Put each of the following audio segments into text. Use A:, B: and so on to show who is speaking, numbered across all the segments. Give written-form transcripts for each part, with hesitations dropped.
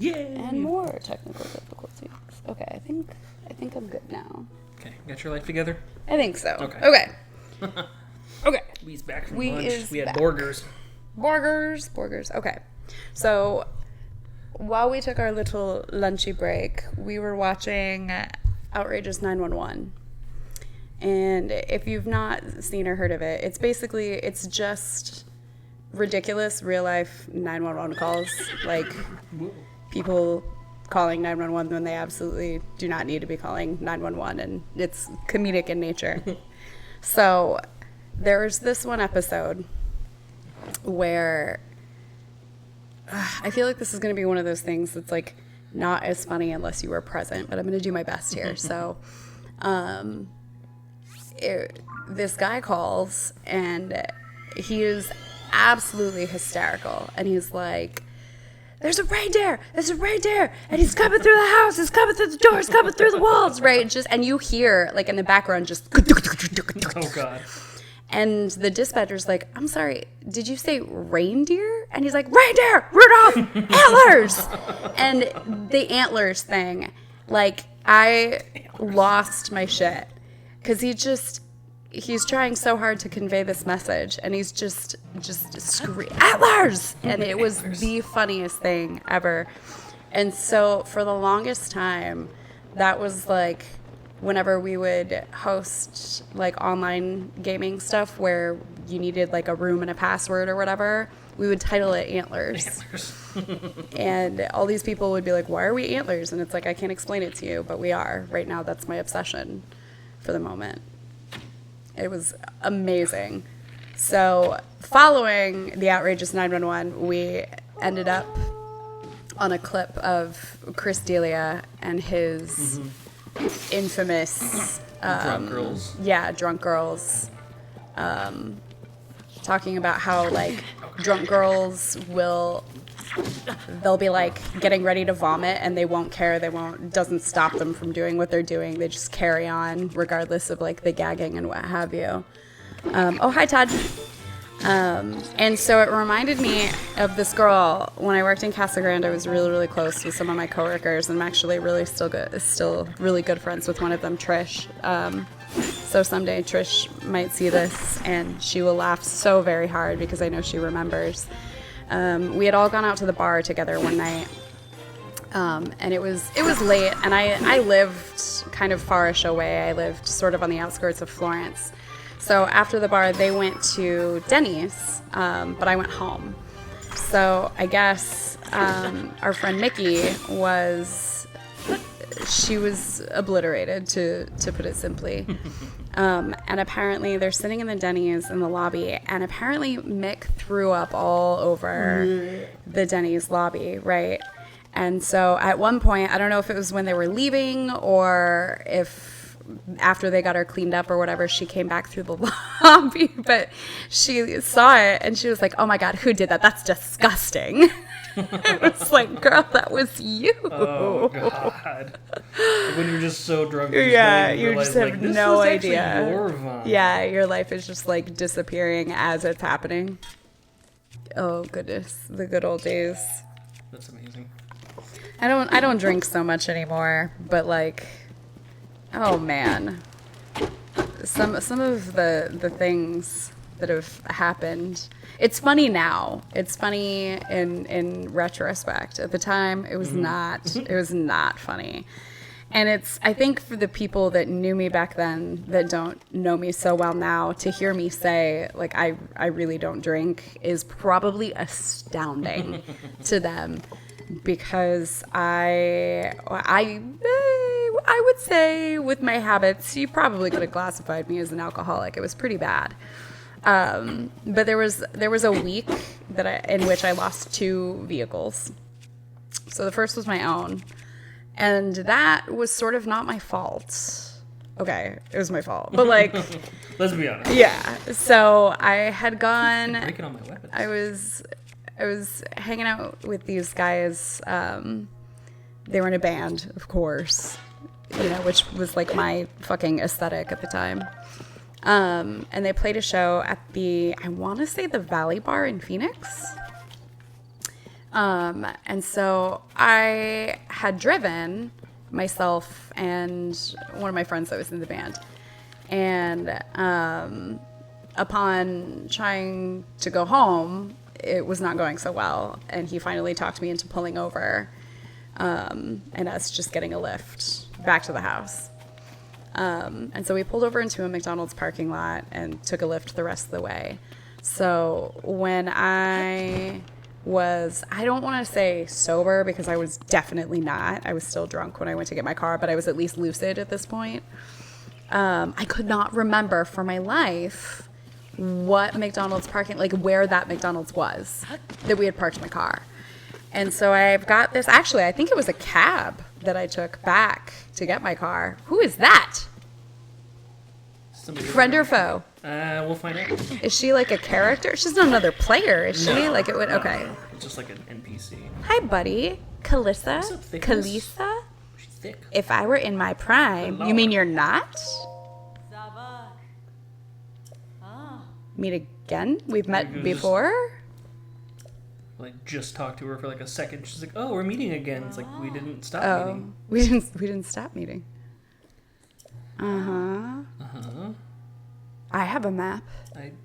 A: Yay!
B: And more technical difficulties. Okay, I think I'm good now.
A: Okay, got your life together?
B: I think so.
A: Okay.
B: Okay.
A: We's back from
B: We
A: lunch.
B: is
A: We had
B: back.
A: burgers.
B: Burgers. Okay. So while we took our little lunchy break, we were watching Outrageous 911. And if you've not seen or heard of it, it's just ridiculous real life 911 calls. Like people calling 911 when they absolutely do not need to be calling 911, and it's comedic in nature. So there's this one episode where I feel like this is going to be one of those things that's like not as funny unless you were present, but I'm going to do my best here. So this guy calls and he is absolutely hysterical, and he's like, there's a reindeer, and he's coming through the house, he's coming through the door, he's coming through the walls, right? And you hear like in the background just
A: Oh God.
B: and the dispatcher's like, I'm sorry, did you say reindeer? And he's like, reindeer, Rudolph, antlers. And the antlers thing, like, I lost my shit. Because he's trying so hard to convey this message. And he's just screaming, antlers! And it was the funniest thing ever. And so for the longest time, that was like, whenever we would host like online gaming stuff where you needed like a room and a password or whatever, we would title it Antlers. And all these people would be like, why are we Antlers? And it's like, I can't explain it to you, but we are. Right now, that's my obsession for the moment. It was amazing. So following the Outrageous 911, we ended up on a clip of Chris D'Elia and his infamous
A: Drunk girls.
B: Yeah, drunk girls. Talking about how like drunk girls they'll be like getting ready to vomit and they won't care. Doesn't stop them from doing what they're doing. They just carry on regardless of like the gagging and what have you. Oh, hi Todd. And so it reminded me of this girl when I worked in Casa Grande. I was really, really close with some of my coworkers, and I'm actually really still really good friends with one of them, Trish. So someday Trish might see this, and she will laugh so very hard because I know she remembers. We had all gone out to the bar together one night, and it was late, and I lived kind of farish away. I lived sort of on the outskirts of Florence. So after the bar, they went to Denny's, but I went home. So I guess our friend Mickey was obliterated, to put it simply. And apparently they're sitting in the Denny's in the lobby, and apparently Mick threw up all over the Denny's lobby, right? And so at one point, I don't know if it was when they were leaving or if after they got her cleaned up or whatever, she came back through the lobby, but she saw it and she was like, oh my God, who did that? That's disgusting. It was like, girl, that was you.
A: Oh God. When you're just so drunk.
B: You just have no idea.
A: Your vomit.
B: Yeah, your life is just like disappearing as it's happening. Oh goodness, the good old days.
A: That's amazing.
B: I don't drink so much anymore, but like, oh man, some of the things that have happened. It's funny now. It's funny in retrospect. At the time, it was not. It was not funny. And I think for the people that knew me back then that don't know me so well now, to hear me say like I really don't drink is probably astounding to them, because I would say with my habits, you probably could have classified me as an alcoholic. It was pretty bad. But there was a week in which I lost 2 vehicles. So the first was my own, and that was sort of not my fault. Okay, it was my fault, but like,
A: let's be honest.
B: Yeah. So I had gone.
A: Breaking all my weapons.
B: I was hanging out with these guys. They were in a band, of course, which was like my fucking aesthetic at the time. And they played a show at I want to say the Valley Bar in Phoenix. And so I had driven myself and one of my friends that was in the band. And upon trying to go home, it was not going so well. And he finally talked me into pulling over and us just getting a lift back to the house. And so we pulled over into a McDonald's parking lot and took a lift the rest of the way. So when I don't want to say sober because I was definitely not. I was still drunk when I went to get my car, but I was at least lucid at this point. I could not remember for my life what McDonald's parking, like where that McDonald's was that we had parked my car. And so I've got this, actually, I think it was a cab that I took back to get my car. Who is that?
A: Somebody
B: Friend or foe?
A: We'll find out.
B: Is she like a character? She's not another player, is she?
A: No,
B: Like it would,
A: no.
B: okay.
A: It's just like an NPC.
B: Hi, buddy. Kalissa?
A: What's up, thickness?
B: Kalisa?
A: She's thick.
B: If I were in my prime,
A: Hello.
B: you mean you're not? Meet again? We've met
A: Just-
B: before?
A: Like, just talked to her for like a second. She's like, "Oh, we're meeting again." It's like we didn't stop
B: Oh,
A: meeting.
B: we didn't stop meeting. Uh-huh. I have a map.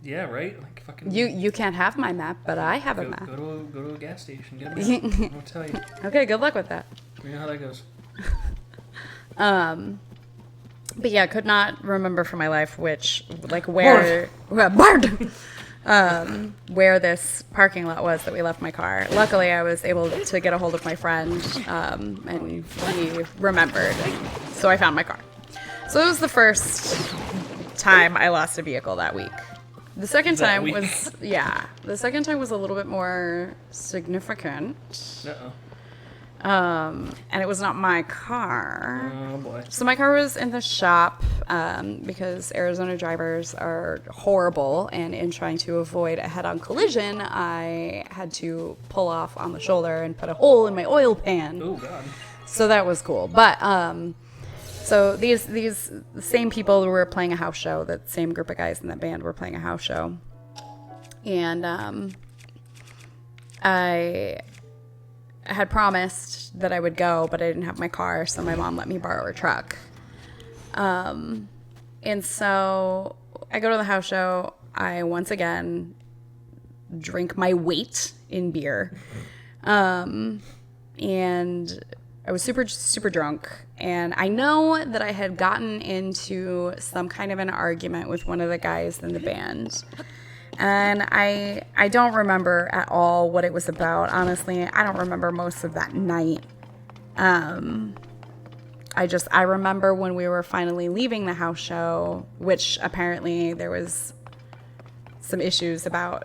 A: Yeah, right. Like fucking.
B: You can't have my map, but I have a map.
A: Go to a gas station. Get a map. I'll tell you.
B: Okay, good luck with that.
A: You know how that goes.
B: But yeah, could not remember for my life which, like where, where this parking lot was that we left my car. Luckily, I was able to get a hold of my friend, and he remembered, so I found my car. So it was the first time I lost a vehicle that week. The second
A: That
B: time
A: week?
B: was, the second time was a little bit more significant.
A: Uh-oh.
B: And it was not my car.
A: Oh boy.
B: So my car was in the shop because Arizona drivers are horrible, and in trying to avoid a head-on collision, I had to pull off on the shoulder and put a hole in my oil pan.
A: Oh god.
B: So that was cool. But so these same people were playing a house show. That same group of guys in that band were playing a house show, and I had promised that I would go, but I didn't have my car, so my mom let me borrow her truck. And so I go to the house show. I once again drink my weight in beer. And I was super, super drunk. And I know that I had gotten into some kind of an argument with one of the guys in the band. And I don't remember at all what it was about. Honestly, I don't remember most of that night. I remember when we were finally leaving the house show, which apparently there was some issues about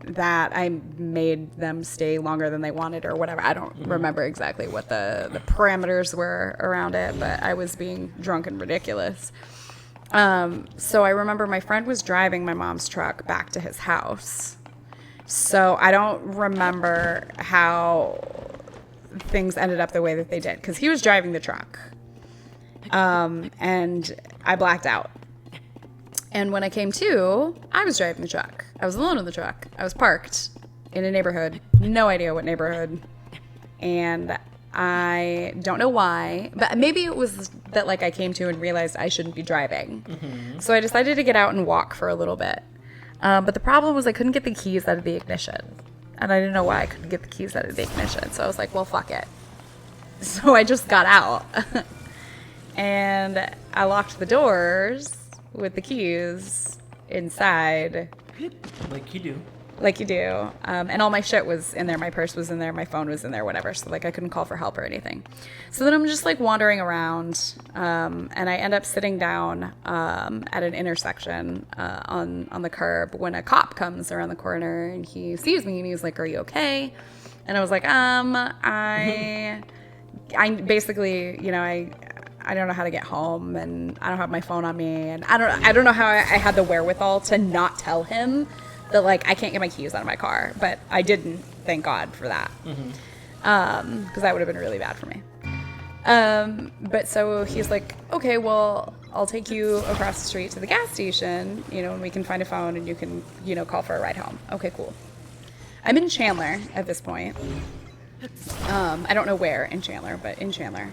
B: that. I made them stay longer than they wanted or whatever. I don't remember exactly what the parameters were around it, but I was being drunk and ridiculous. So I remember my friend was driving my mom's truck back to his house. So I don't remember how things ended up the way that they did, because he was driving the truck. And I blacked out. And when I came to, I was driving the truck. I was alone in the truck. I was parked in a neighborhood. No idea what neighborhood. And I don't know why, but maybe it was that like I came to and realized I shouldn't be driving. Mm-hmm. So I decided to get out and walk for a little bit. But the problem was I couldn't get the keys out of the ignition. And I didn't know why I couldn't get the keys out of the ignition. So I was like, well, fuck it. So I just got out. And I locked the doors with the keys inside.
A: Like you do.
B: Like you do. And all my shit was in there. My purse was in there. My phone was in there, whatever. So, like, I couldn't call for help or anything. So then I'm just, like, wandering around. And I end up sitting down at an intersection on the curb when a cop comes around the corner. And he sees me and he's like, are you okay? And I was like, I basically, you know, I don't know how to get home, and I don't have my phone on me, and I don't know how I had the wherewithal to not tell him that, like, I can't get my keys out of my car, but I didn't, thank God for that, because that would have been really bad for me. But so he's like, okay, well, I'll take you across the street to the gas station, you know, and we can find a phone, and you can, you know, call for a ride home. Okay, cool. I'm in Chandler at this point. I don't know where in Chandler, but in Chandler.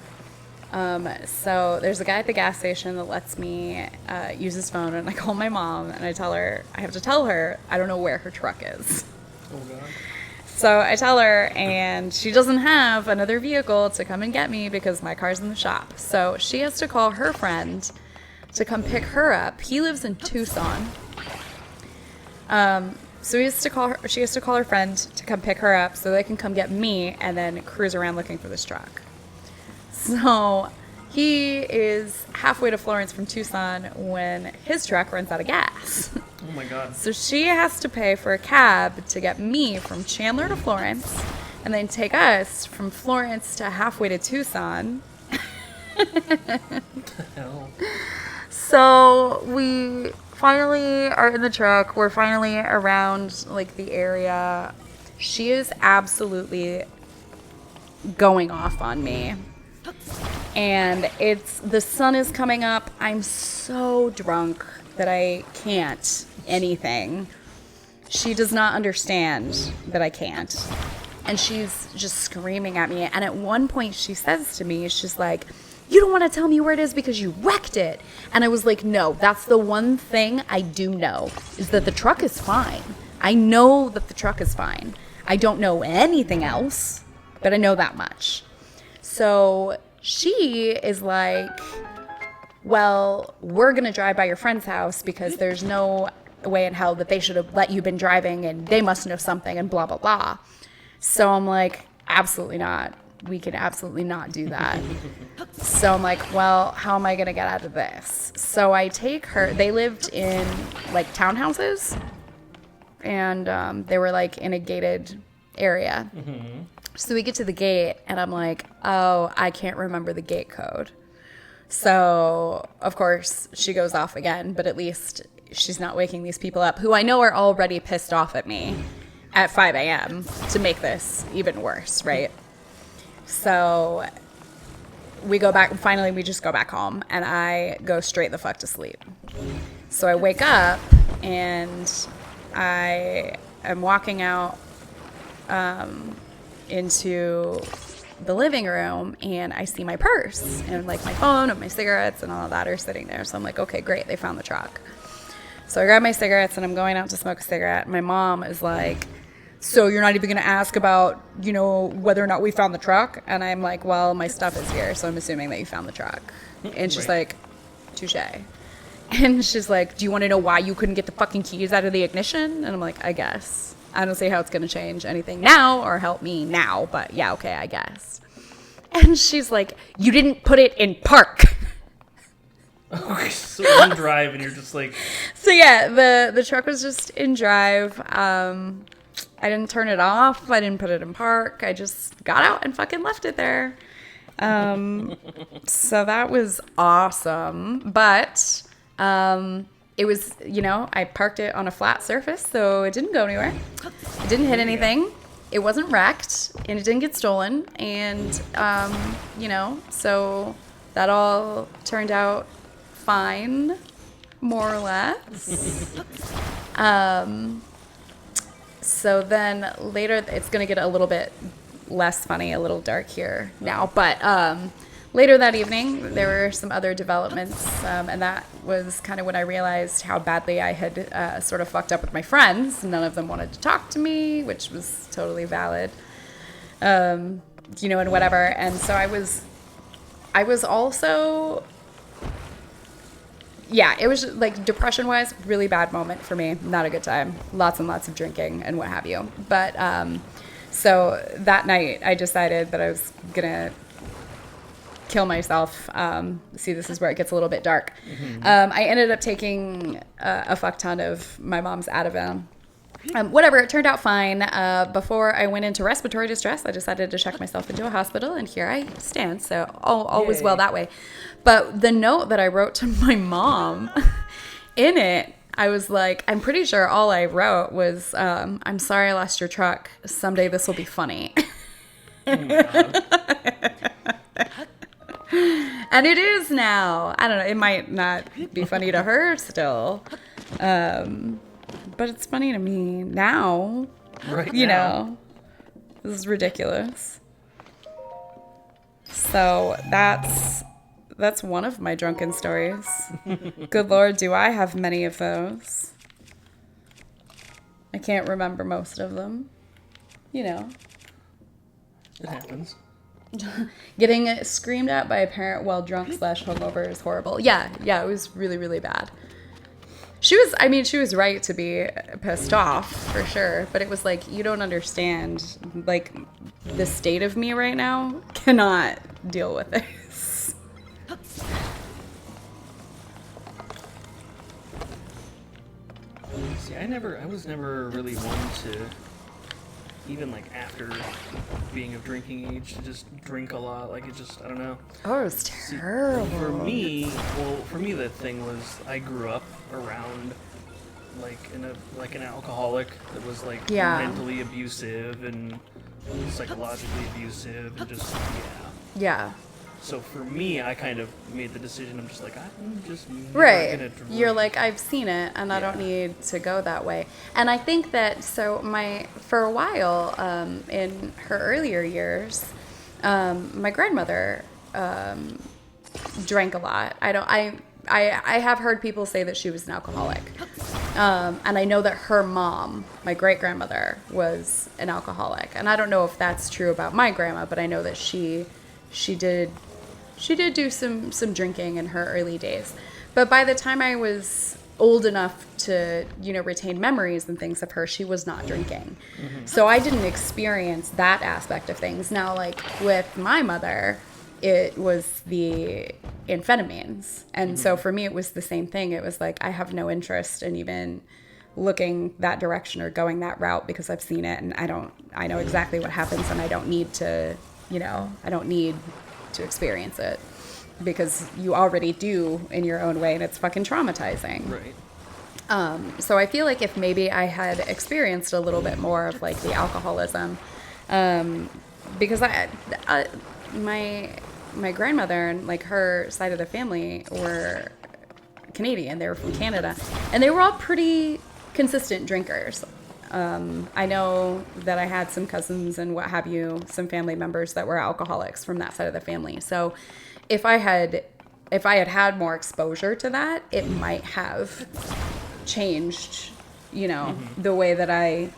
B: So there's a guy at the gas station that lets me use his phone, and I call my mom and I have to tell her I don't know where her truck is.
A: Oh God.
B: So I tell her, and she doesn't have another vehicle to come and get me because my car's in the shop. So she has to call her friend to come pick her up. He lives in Tucson. So she has to call her friend to come pick her up so they can come get me and then cruise around looking for this truck. So he is halfway to Florence from Tucson when his truck runs out of gas.
A: Oh my God.
B: So she has to pay for a cab to get me from Chandler to Florence and then take us from Florence to halfway to Tucson.
A: Hell.
B: So we finally are in the truck. We're finally around like the area. She is absolutely going off on me. And the sun is coming up. I'm so drunk that I can't anything. She does not understand that I can't. And she's just screaming at me. And at one point she says to me, she's like, "You don't want to tell me where it is because you wrecked it." And I was like, no, that's the one thing I do know is that the truck is fine. I know that the truck is fine. I don't know anything else, but I know that much. So she is like, well, we're going to drive by your friend's house because there's no way in hell that they should have let you been driving and they must know something and blah, blah, blah. So I'm like, absolutely not. We can absolutely not do that. So I'm like, well, how am I going to get out of this? So I take her. They lived in like townhouses and they were like in a gated area. Mm-hmm. So we get to the gate and I'm like, oh, I can't remember the gate code. So of course she goes off again, but at least she's not waking these people up who I know are already pissed off at me at 5 a.m. to make this even worse, right? So we go back, and finally we just go back home, and I go straight the fuck to sleep. So I wake up, and I am walking out into the living room, and I see my purse, and like my phone and my cigarettes and all of that are sitting there. So I'm like, okay, great, they found the truck. So I grab my cigarettes, and I'm going out to smoke a cigarette. My mom is like, so you're not even going to ask about, you know, whether or not we found the truck? And I'm like, well, my stuff is here, so I'm assuming that you found the truck. And she's like, touche. And she's like, do you want to know why you couldn't get the fucking keys out of the ignition? And I'm like, I guess. I don't see how it's going to change anything now or help me now, but yeah, okay, I guess. And she's like, you didn't put it in park.
A: Okay, so in drive, and you're just like...
B: So yeah, the truck was just in drive. I didn't turn it off. I didn't put it in park. I just got out and fucking left it there. So that was awesome. But it was, you know, I parked it on a flat surface, so it didn't go anywhere. It didn't hit anything. It wasn't wrecked, and it didn't get stolen. And, you know, so that all turned out fine, more or less. So then later, it's going to get a little bit less funny, a little dark here now. But later that evening, there were some other developments, and that was kind of when I realized how badly I had sort of fucked up with my friends. None of them wanted to talk to me, which was totally valid, you know, and whatever. And so I was also... Yeah, it was like depression-wise, really bad moment for me. Not a good time. Lots and lots of drinking and what have you. But so that night, I decided that I was gonna kill myself. See, this is where it gets a little bit dark. Mm-hmm. I ended up taking a fuck ton of my mom's Ativan. Whatever, it turned out fine. Before I went into respiratory distress, I decided to check myself into a hospital, and here I stand. So all was well that way. But the note that I wrote to my mom, in it, I was like, I'm pretty sure all I wrote was, I'm sorry I lost your truck. Someday this will be funny. Oh my God. And it is now. I don't know. It might not be funny to her still. But it's funny to me now.
A: Right
B: you
A: now.
B: know, this is ridiculous. So that's one of my drunken stories. Good Lord, do I have many of those? I can't remember most of them. You know,
A: It happens.
B: getting screamed at by a parent while drunk / hungover is horrible. Yeah, it was really, really bad. She was right to be pissed off for sure, but it was like, you don't understand, like, the state of me right now cannot deal with this.
A: See, I was never really one to, even like after being of drinking age, to just drink a lot. Like, it just, I don't know.
B: Oh, it was
A: See,
B: terrible.
A: for me, the thing was I grew up around like an alcoholic that was like
B: Yeah.
A: mentally abusive and psychologically abusive and just
B: Yeah.
A: So for me, I kind of made the decision. I'm just like, I'm just never
B: Right.
A: gonna drink.
B: You're like, I've seen it and I don't
A: Yeah.
B: need to go that way. And I think that, for a while, in her earlier years, my grandmother, drank a lot. I have heard people say that she was an alcoholic. And I know that her mom, my great grandmother, was an alcoholic. And I don't know if that's true about my grandma, but I know that she did do some drinking in her early days. But by the time I was old enough to, retain memories and things of her, she was not drinking. Mm-hmm. So I didn't experience that aspect of things. Now, like with my mother, it was the amphetamines. And so for me, it was the same thing. It was like, I have no interest in even looking that direction or going that route because I've seen it and I know exactly what happens and I don't need to, I don't need to experience it because you already do in your own way and it's fucking traumatizing.
A: Right.
B: So I feel like if maybe I had experienced a little bit more of like the alcoholism, because my grandmother and like her side of the family were Canadian. They were from Canada, and they were all pretty consistent drinkers. I know that I had some cousins and what have you, some family members that were alcoholics from that side of the family. So if I had more exposure to that, it might have changed, the way that I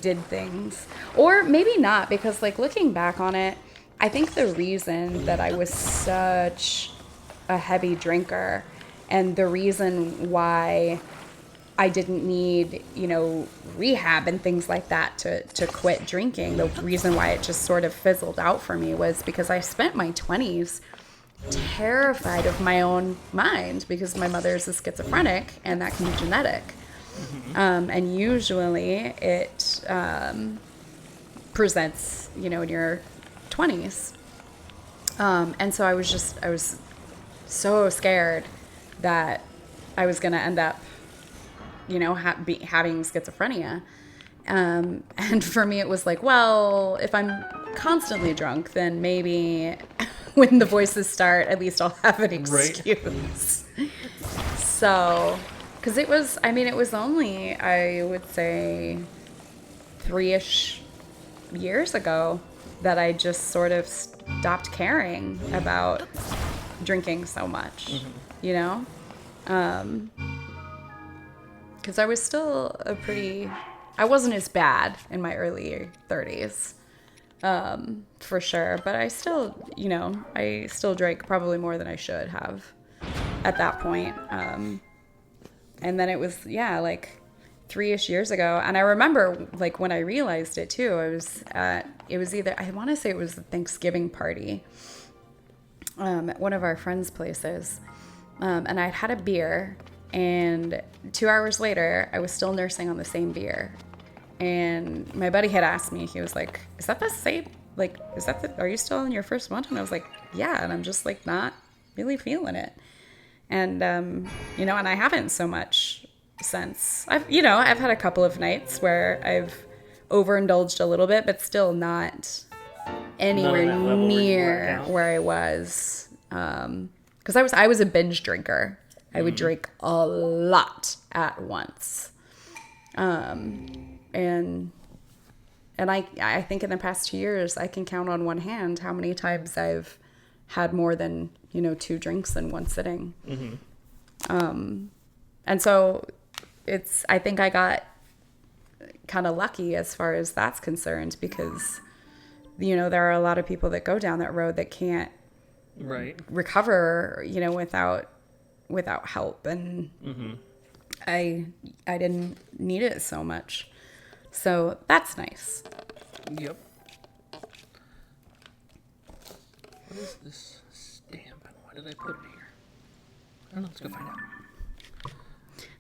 B: did things. Or maybe not, because like looking back on it, I think the reason that I was such a heavy drinker and the reason why I didn't need, rehab and things like that to quit drinking, the reason why it just sort of fizzled out for me was because I spent my 20s terrified of my own mind because my mother is a schizophrenic and that can be genetic. Mm-hmm. And usually it presents, in your 20s. And so I was so scared that I was going to end up, having schizophrenia. And for me, it was like, well, if I'm constantly drunk, then maybe when the voices start, at least I'll have an excuse. Right. So, because it was only, I would say, 3-ish years ago that I just sort of stopped caring about drinking so much, because I was still I wasn't as bad in my early 30s, for sure, but I still, I still drank probably more than I should have at that point. And then it was, like 3-ish years ago. And I remember like when I realized it too, it was either, I want to say it was the Thanksgiving party, at one of our friends' places. And I'd had a beer and 2 hours later, I was still nursing on the same beer. And my buddy had asked me, he was like, is that the same? Like, are you still on your first one? And I was like, yeah. And I'm just like, not really feeling it. And, and I haven't so much since. I've had a couple of nights where I've overindulged a little bit, but still not anywhere near where I was. Because I was a binge drinker. I would drink a lot at once. and I think in the past 2 years I can count on one hand how many times I've had more than 2 drinks in one sitting. And so I think I got kind of lucky as far as that's concerned, because there are a lot of people that go down that road that can't recover without help, and I didn't need it so much, so that's nice.
A: Yep. What is this stamp and why did I put it here? I don't know, let's go find out.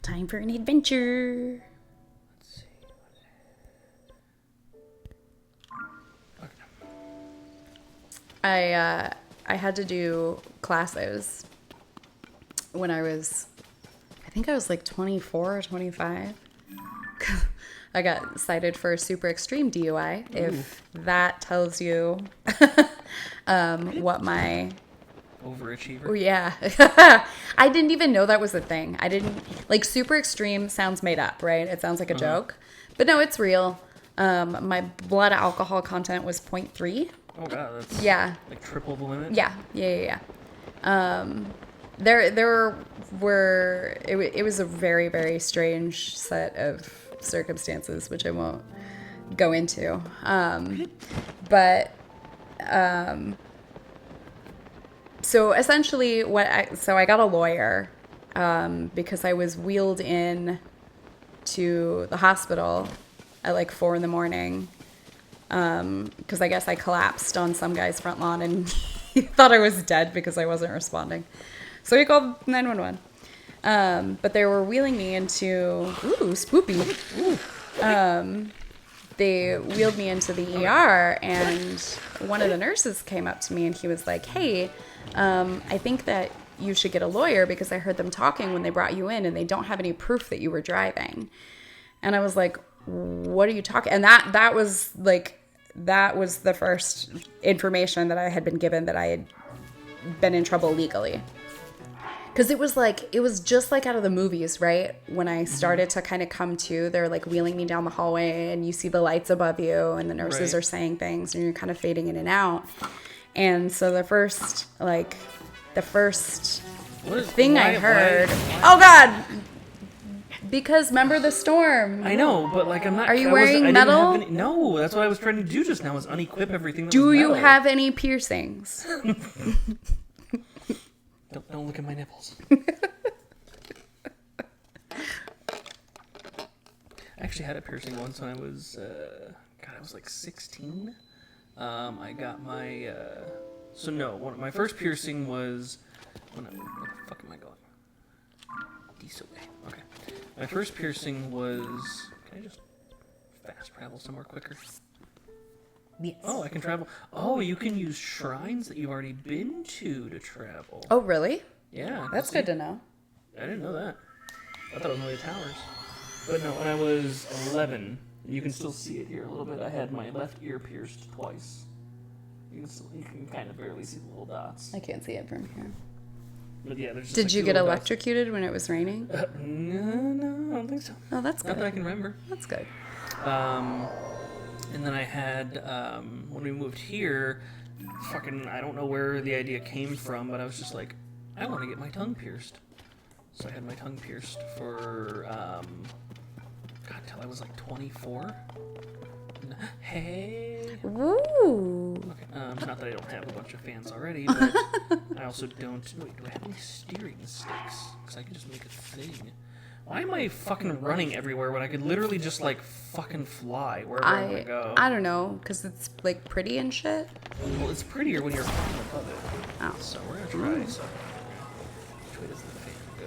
B: Time for an adventure.
A: Let's see. Okay.
B: I had to do classes when I think I was like 24 or 25. I got cited for a super extreme DUI. Ooh. If that tells you what my...
A: Overachiever.
B: Oh, yeah. I didn't even know that was a thing. I didn't... Like, super extreme sounds made up, right? It sounds like a joke. But no, it's real. My blood alcohol content was 0.3.
A: Oh, God. That's like triple the limit?
B: Yeah. There were... It was a very, very strange set of circumstances, which I won't go into. So essentially I got a lawyer, because I was wheeled in to the hospital at like 4 a.m, because I guess I collapsed on some guy's front lawn and he thought I was dead because I wasn't responding. So he called 911. But they were wheeling me into, spoopy. They wheeled me into the ER, and one of the nurses came up to me and he was like, hey, I think that you should get a lawyer because I heard them talking when they brought you in and they don't have any proof that you were driving. And I was like, what are you talking? And that was the first information that I had been given that I had been in trouble legally. Because it was just like out of the movies, right? When I started to kind of come to, they're like wheeling me down the hallway and you see the lights above you and the nurses are saying things and you're kind of fading in and out. And so the first thing I heard, oh God, because remember the storm.
A: I know, but like I'm not.
B: Are you wearing metal?
A: No, that's what I was trying to do just now, was unequip everything.
B: Do you have any piercings?
A: Don't look at my nipples. I actually had a piercing once when I was, I was like 16. I got my, my first piercing was, where the fuck am I going? Decent way. Okay. My first piercing was, can I just fast travel somewhere quicker?
B: Yes.
A: Oh, I can travel. Oh, you can use shrines that you've already been to travel.
B: Oh, really?
A: Yeah.
B: That's good to know.
A: I didn't know that. I thought it was only the towers. But no, when I was 11, you can still see it here a little bit. I had my left ear pierced twice. You can kind of barely see the little dots.
B: I can't see it from here.
A: But yeah, there's just
B: Did you get electrocuted when it was raining?
A: No, I don't think so.
B: Oh, that's good.
A: Not that I can remember.
B: That's good.
A: And then I had, when we moved here, I don't know where the idea came from, but I was just like, I want to get my tongue pierced. So I had my tongue pierced for, till I was like 24. Hey.
B: Ooh.
A: Okay. Not that I don't have a bunch of fans already, but I also don't. Wait, do I have any steering sticks? Because I can just make a thing. Why am I fucking running everywhere when I could literally just like fucking fly wherever I want to go?
B: I don't know, because it's like pretty and shit.
A: Well, it's prettier when you're flying above it.
B: Oh.
A: So we're gonna try. So which way does the fan go?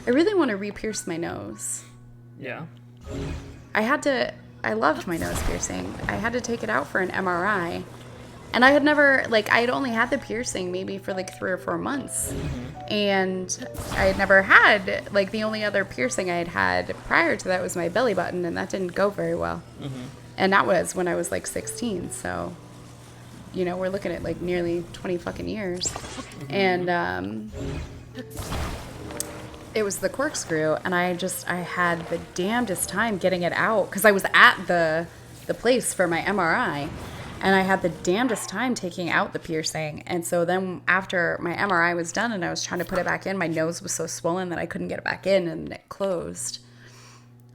B: I really want to re-pierce my nose.
A: Yeah.
B: I loved my nose piercing. I had to take it out for an MRI. And I had never, I had only had the piercing maybe for 3 or 4 months. Mm-hmm. And I had never had, the only other piercing I had had prior to that was my belly button, and that didn't go very well. Mm-hmm. And that was when I was 16. So, we're looking at nearly 20 fucking years. Mm-hmm. And It was the corkscrew, and I had the damnedest time getting it out because I was at the place for my MRI, and I had the damnedest time taking out the piercing. And so then after my MRI was done and I was trying to put it back in, my nose was so swollen that I couldn't get it back in, and it closed.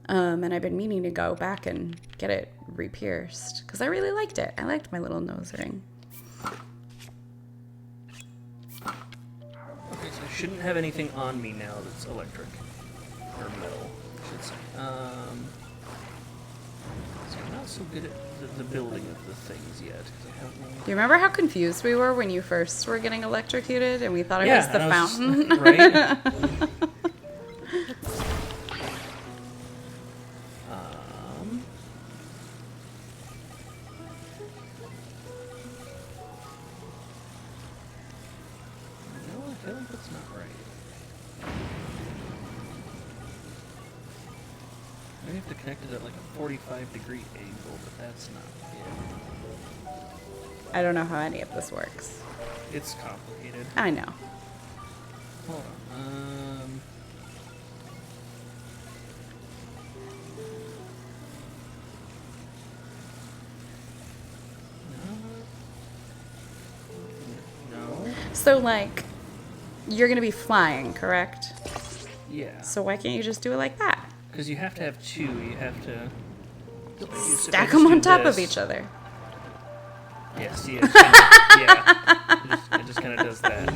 B: And I've been meaning to go back and get it re-pierced because I really liked it. I liked my little nose ring.
A: Okay, so I shouldn't have anything on me now that's electric. Or metal, I should say. So I'm not so good at the building of the things yet. 'Cause I haven't
B: Do you remember how confused we were when you first were getting electrocuted and we thought it was the fountain?
A: Right? No, I feel like that's not right. Maybe I have to connect it at like a 45-degree angle, but that's not it.
B: I don't know how any of this works.
A: It's complicated.
B: I know.
A: Hold on. No.
B: So, like, you're going to be flying, correct?
A: Yeah.
B: So why can't you just do it like that?
A: Because you have to have two. You have to
B: Stack them on top of each other.
A: Yeah, see, it's kinda, it just kind of does that.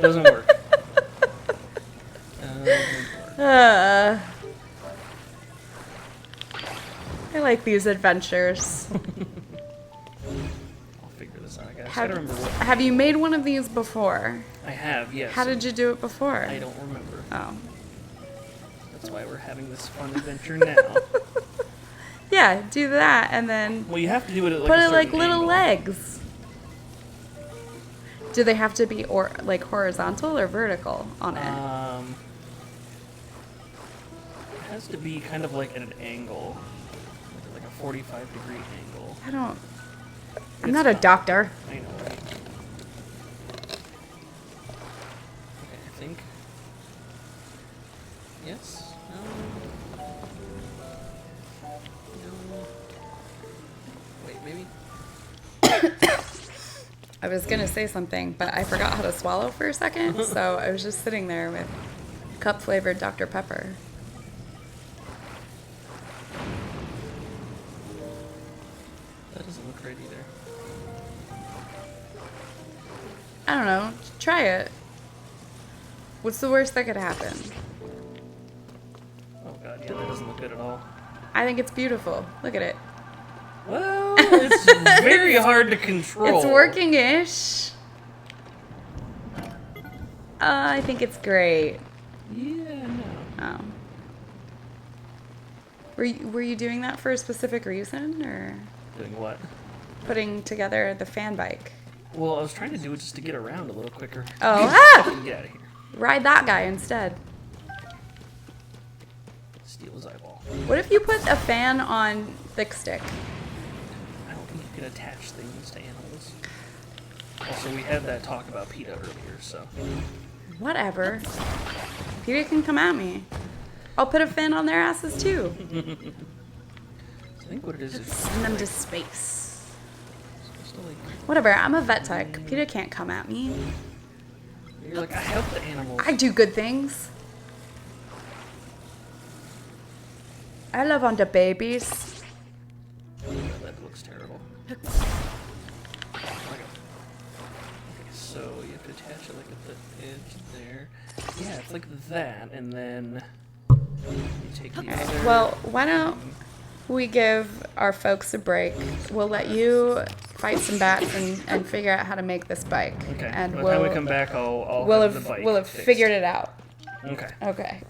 A: Doesn't work.
B: I like these adventures.
A: I'll figure this out, I guess. I gotta remember what.
B: Have you made one of these before?
A: I have, yes.
B: How did you do it before?
A: I don't remember.
B: Oh.
A: That's why we're having this fun adventure now.
B: Yeah, do that and then
A: Well, you have to do it at like
B: put
A: a
B: it
A: certain
B: like little
A: angle.
B: legs. Do they have to be like horizontal or vertical on it?
A: It has to be kind of like at an angle, like a 45-degree angle.
B: I'm
A: It's
B: not a
A: fine.
B: doctor.
A: I know, right? Okay, I think. Yes. No. No. Wait, maybe.
B: I was gonna say something, but I forgot how to swallow for a second, so I was just sitting there with cup flavored Dr. Pepper.
A: That doesn't look right either.
B: I don't know. Try it. What's the worst that could happen?
A: Oh god, yeah, that doesn't look good at all.
B: I think it's beautiful. Look at it.
A: Well, it's very hard to control.
B: It's working-ish. I think it's great.
A: Yeah, no.
B: Oh. Were you doing that for a specific reason, or
A: Doing what?
B: putting together the fan bike?
A: Well, I was trying to do it just to get around a little quicker.
B: Oh, ah!
A: Get out of here.
B: Ride that guy instead.
A: Steal his eyeball.
B: What if you put a fan on thick stick?
A: I don't think you can attach things to animals. Also, we had that talk about PETA earlier, so.
B: Whatever. Peter can come at me. I'll put a fan on their asses too.
A: I think what it is
B: Send them to space.
A: supposed to like.
B: Whatever, I'm a vet tech. Peter can't come at me.
A: You're like, I help the animals.
B: I do good things. I love on the babies.
A: Oh, that looks terrible. Okay. So you have to attach it like at the edge there. Yeah, it's like that, and then you take the other.
B: Well, why don't we give our folks a break? We'll let you fight some bats and figure out how to make this bike.
A: Okay.
B: And
A: By the time we come back, I'll
B: we'll
A: have
B: have
A: the bike
B: we'll have
A: fixed.
B: figured it out.
A: Okay.
B: Okay.